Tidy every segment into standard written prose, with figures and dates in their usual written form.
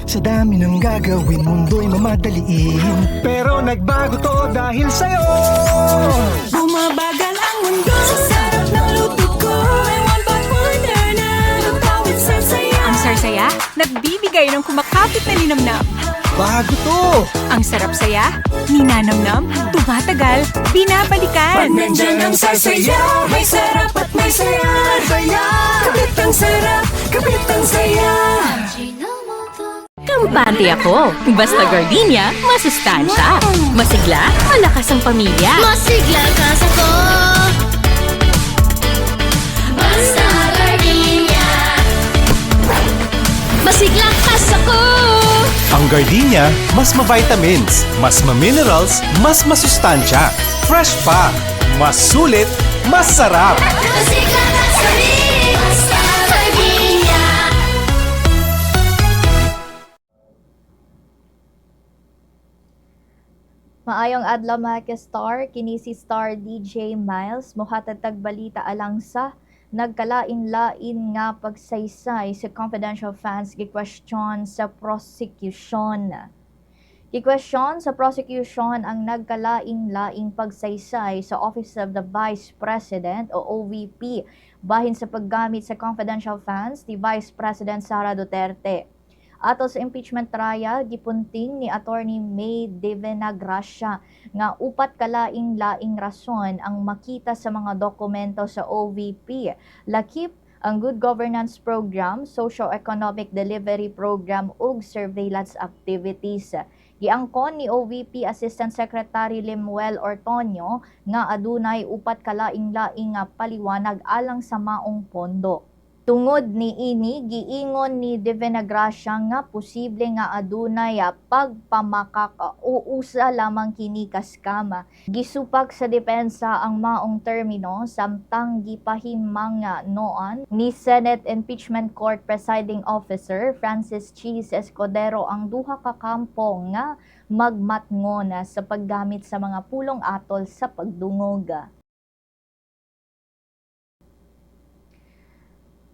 Sa dami ng gagawin, mundo'y mamadaliin. Pero nagbago to dahil sa'yo. Bumabagal ang mundo sa sarap ng luto ko. May one pot wonder na lutawid sarsaya. Ang sarsaya, nagbibigay ng kumakapit na linamnam. Bago to! Ang sarap saya, ninanamnam, tumatagal, binabalikan. Pag nandyan ang sarsaya, may sarap at may saya. Saya! Kapit ang sarap, kapit ang saya. Kampante ako. Basta gardenia, masustansya. Masigla, malakas ang pamilya. Masigla ka sa ko. Basta gardenia. Masigla ka sa ko. Ang gardenia, mas ma-vitamins, mas ma-minerals, mas masustansya. Fresh pa, mas sulit, mas sarap. Masigla ka sa rin. Basta gardenia. Maayong adlaw mga ka-star, kini si Star DJ Miles, mohatag tagbalita alang sa nagkalain-lain nga pagsaysay sa confidential fans gi-question sa prosecution. Gi-question sa prosecution ang nagkalain-laing pagsaysay sa Office of the Vice President o OVP bahin sa paggamit sa confidential funds ni Vice President Sara Duterte. Ato sa impeachment trial, gipunting ni Attorney May Devenagracia nga upat kalaing-laing rason ang makita sa mga dokumento sa OVP. Lakip ang Good Governance Program, Socio-Economic Delivery Program ug surveillance activities. Giangkon ni OVP Assistant Secretary Limuel Ortonio nga adunay upat kalaing-laing nga paliwanag alang sa maong pondo. Tungod ni ini, giingon ni Devenagracia nga posible nga adunay pagpamakak-uusa lamang kini kaskama. Gisupak sa depensa ang maong termino samtang gipahimang noon ni Senate Impeachment Court Presiding Officer Francis Cheese Escudero ang duha ka kampo nga magmatngon sa paggamit sa mga pulong atol sa pagdungog.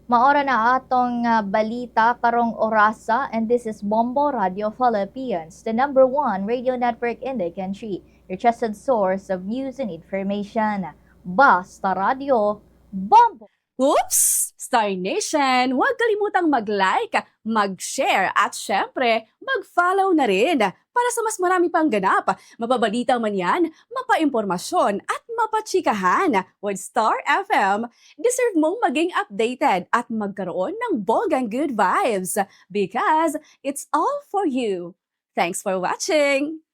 Maora na atong balita karong orasa, and this is Bombo Radio Philippines, the #1 radio network in the country, your trusted source of news and information. Basta Radio, Bombo! Oops! Star Nation, huwag kalimutang mag-like, mag-share at syempre, mag-follow na rin para sa mas marami pang ganap, mapabalitang man yan, mapaimpormasyon at mapachikahan. With Star FM, deserve mong maging updated at magkaroon ng bogang good vibes because it's all for you. Thanks for watching!